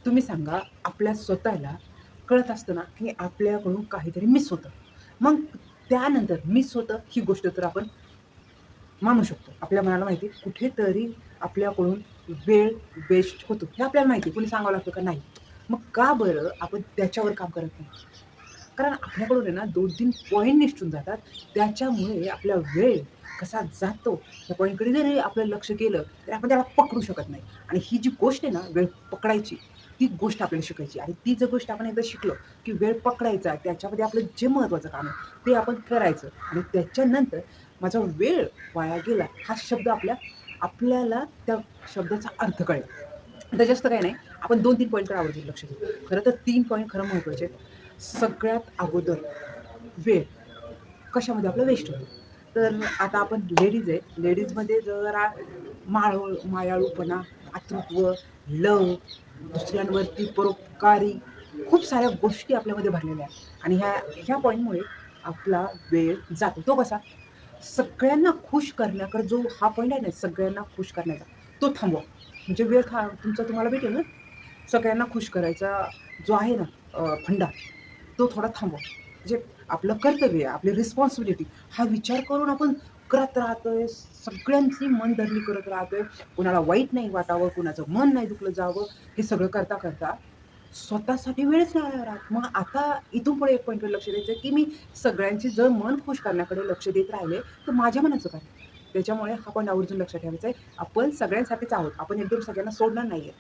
तुम्ही सांगा, आपल्या स्वतःला कळत असतं ना, की आपल्याकडून काहीतरी मिस होतं. मग त्यानंतर मिस होतं ही गोष्ट तर आपण मानू शकतो. आपल्या मनाला माहिती आहे कुठेतरी आपल्याकडून वेळ वेस्ट होतो. हे आपल्याला माहिती आहे. कोणी सांगावं लागतं का? नाही. मग का बरं आपण त्याच्यावर काम करत नाही? कारण आपल्याकडून आहे ना 2-3 पॉइंट निसटून जातात. त्याच्यामुळे आपला वेळ कसा जातो, त्या पॉइंटकडे जरी आपलं लक्ष गेलं, तरी आपण त्याला पकडू शकत नाही. आणि ही जी गोष्ट आहे ना, वेळ पकडायची, ती गोष्ट आपल्याला शिकायची. आणि ती जर गोष्ट आपण एकदा शिकलो, की वेळ पकडायचा, त्याच्यामध्ये आपलं जे महत्त्वाचं काम आहे, ते आपण करायचं. आणि त्याच्यानंतर माझा वेळ वाया गेला, हा शब्द आपल्याला त्या शब्दाचा अर्थ कळेल. आता जास्त काही नाही. आपण 2-3 पॉइंटवर आवर्जून लक्ष देऊ. खरं तर 3 पॉइंट खरं महत्त्वाचे आहेत. सगळ्यात अगोदर वेळ कशामध्ये आपला वेस्ट होतो. तर आता आपण लेडीज आहे. लेडीजमध्ये जरा मायाळूपणा, मातृत्व, लव, दुसऱ्यांवरती परोपकारी खूप साऱ्या गोष्टी आपल्यामध्ये भरलेल्या आहेत आणि ह्या पॉइंटमुळे आपला वेळ जातो. तो कसा? सगळ्यांना खुश करण्याकडे जो हा पॉइंट आहे ना, सगळ्यांना खुश करण्याचा, तो थांबवा. म्हणजे वेळ तुमचा तुम्हाला भेटेल ना. सगळ्यांना खुश करायचा जो आहे ना फंडा, तो थोडा थांबवा. म्हणजे आपलं कर्तव्य आहे, आपली रिस्पॉन्सिबिलिटी हा विचार करून आपण करत राहतोय, सगळ्यांची मनधरणी करत राहतोय. कुणाला वाईट नाही वाटावं, कुणाचं मन नाही दुखलं जावं, हे सगळं करता स्वतःसाठी वेळच नाही राहत. मग आता इथून पुढे एक पॉइंटवर लक्ष द्यायचं की मी सगळ्यांची जर मन खुश करण्याकडे लक्ष देत राहिले, तर माझ्या मनाचं काय? त्याच्यामुळे हा पॉइंट आवर्जून लक्षात ठेवायचा आहे. आपण सगळ्यांसाठीच आहोत. आपण एकदम सगळ्यांना सोडणार नाहीये.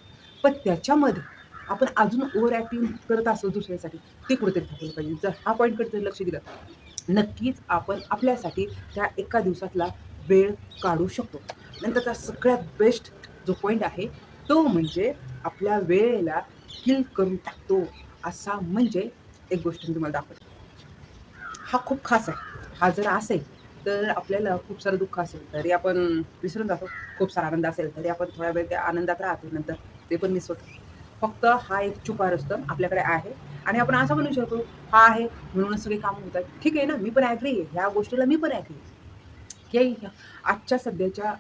पण त्याच्यामध्ये आपण अजून ओव्हर ॲक्टिंग करत असतो दुसऱ्यासाठी, ते कुठेतरी थांबवलं पाहिजे. जर हा पॉइंटकडे जर लक्ष दिलं, नक्कीच आपण आपल्यासाठी त्या एका दिवसातला वेळ काढू शकतो. नंतरचा सगळ्यात बेस्ट जो पॉइंट आहे, तो म्हणजे आपल्या वेळेला किल करून टाकतो. असा म्हणजे एक गोष्ट मी तुम्हाला दाखवते. हा खूप खास आहे. हा जर असेल, तर आपल्याला खूप सारं दुःख असेल, तरी आपण विसरून जातो. खूप सारा आनंद असेल, तरी आपण थोडा वेळ त्या आनंदात राहतो. नंतर ते पण मिस होतं. फक्त हा एक छुपा रुस्तम आपल्याकडे आहे आणि आपण असं म्हणू शकतो, हा आहे म्हणूनच सगळी कामं होतात. ठीक आहे ना, मी पण ॲग्री आहे. ह्या गोष्टीला मी पण ॲग्री आहे, की आजच्या सध्याच्या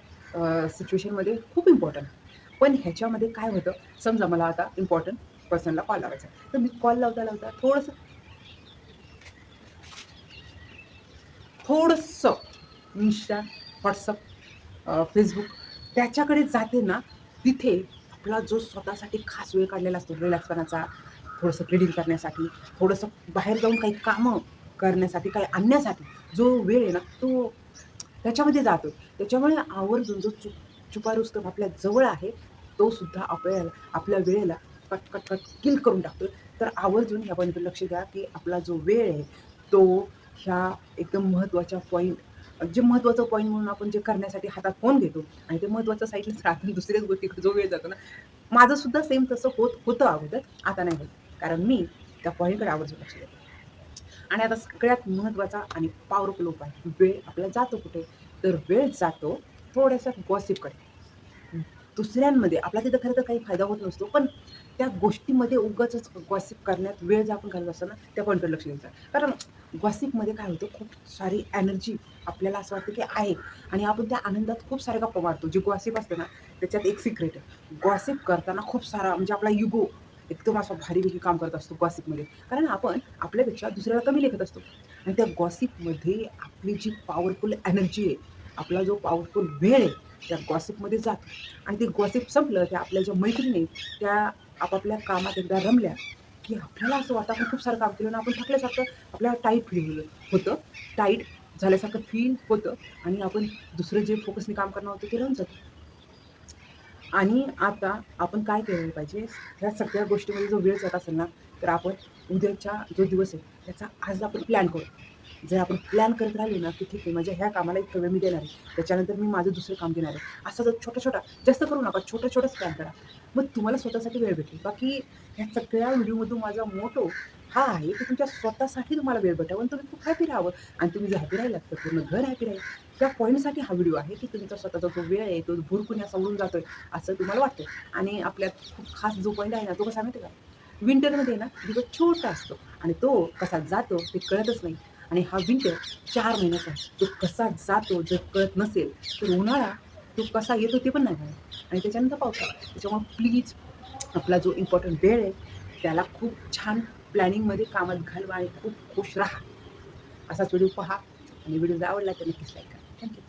सिच्युएशनमध्ये खूप इम्पॉर्टंट आहे. पण ह्याच्यामध्ये काय होतं, समजा मला आता इम्पॉर्टंट पर्सनला कॉल लावायचा आहे. तर मी कॉल लावता थोडंसं Insta, WhatsApp, Facebook त्याच्याकडे जाते ना, तिथे आपला जो स्वतःसाठी खास वेळ काढलेला असतो रिलॅक्सपणाचा, थोडंसं रीडिंग करण्यासाठी, थोडंसं बाहेर जाऊन काही कामं करण्यासाठी, काही आणण्यासाठी जो वेळ आहे ना, तो त्याच्यामध्ये जातो. त्याच्यामुळे आवर्जून जो छुपा रुस्तम आपल्या जवळ आहे, तो सुद्धा आपल्या वेळेला कट किल करून टाकतोय. तर आवर्जून ह्या पॉइंटवर लक्ष द्या, की आपला जो वेळ आहे, तो ह्या एकदम महत्त्वाच्या जे महत्त्वाचं पॉइंट म्हणून आपण जे करण्यासाठी हातात फोन घेतो आणि ते महत्त्वाचं साईडलाच राहतं दुसऱ्याच गोष्टीकडे जो वेळ जातो ना, माझं सुद्धा सेम तसं होतं अगोदर, आता नाही होत. कारण मी त्या पॉइंटकडे आवर्जून लक्ष देते. आणि आता सगळ्यात महत्त्वाचा आणि पॉवरफुल उपाय, वेळ आपला जातो कुठे? तर वेळ जातो थोड्याशा गॉसिपकडे. दुसऱ्यांमध्ये आपला तिथं खरं तर काही फायदा होत नसतो, पण त्या गोष्टीमध्ये उगाचच गॉसिप करण्यात वेळ जर आपण घालवत असतो ना, त्या पॉइंटवर लक्ष द्यायचं. कारण गॉसिपमध्ये काय होतं, खूप सारी एनर्जी आपल्याला असं वाटतं की आहे आणि आपण त्या आनंदात खूप साऱ्या गप्पा मारतो. जे गॉसिप असतं ना, त्याच्यात एक सिक्रेट आहे. गॉसिप करताना खूप सारा म्हणजे आपला इगो एकदम असा भारी-बिरी काम करत असतो गॉसिपमध्ये. कारण आपण आपल्यापेक्षा दुसऱ्याला कमी लेखत असतो आणि त्या गॉसिपमध्ये आपली जी पॉवरफुल एनर्जी आहे, आपला जो पॉवरफुल वेळ आहे, त्या गॉसिपमध्ये जातो आणि ते गॉसिप संपलं, त्या आपल्या ज्या मैत्रिणी आहेत, त्या आपापल्या कामात एकदा रमल्या, की आपल्याला असं वाटतं आपण खूप सारं काम केलं आणि आपण थकल्यासारखं आपल्याला टाईट फील होतं. टाईट झाल्यासारखं फील होतं आणि आपण दुसरं जे फोकसने काम करणार होतं ते राहून जातं. आणि आता आपण काय केलं पाहिजे, ह्या सगळ्या गोष्टीमध्ये जो वेळ जात असेल ना, तर आपण उद्याचा जो दिवस आहे, त्याचा आज आपण प्लॅन करू. जर आपण प्लॅन करत राहिलो ना, की ठीक आहे, माझ्या ह्या कामाला इतका वेळ मी देणार आहे. त्याच्यानंतर मी माझं दुसरं काम घेणार आहे. असा जर छोटा-छोटा जास्त करू नका, छोटा-छोटाच प्लॅन करा. मग तुम्हाला स्वतःसाठी वेळ भेटेल. बाकी ह्या सगळ्या व्हिडिओमधून माझा मोटो हा आहे, की तुमच्या स्वतःसाठी तुम्हाला वेळ भेटावा आणि तुम्ही खूप हॅपी राहावं आणि तुम्ही जर हॅपी राहिलात, तर पूर्ण घर हॅपी राहील. त्या पॉइंटसाठी हा व्हिडिओ आहे, की तुमचा स्वतःचा जो वेळ आहे, तो भुरकून असा उडून जातोय, असं तुम्हाला वाटतं. आणि आपल्यात खूप खास जो पॉइंट आहे ना, तो कसा माहिती आहे का? विंटरमध्ये ना दिवस छोटा असतो आणि तो कसा जातो ते कळतच नाही. आणि हा विंटर 4 महिन्याचा आहे. तो कसा जातो जर कळत नसेल, तर उन्हाळा तो कसा येतो ते पण नाही कळत आणि त्याच्यानंतर पावसाळा. त्याच्यामुळे प्लीज आपला जो इम्पॉर्टंट वेळ आहे त्याला खूप छान प्लॅनिंगमध्ये कामात घालवा आणि खूप खुश राहा. असाच व्हिडिओ पहा आणि व्हिडिओ जर आवडला तर नक्कीच लाईक करा. थँक्यू.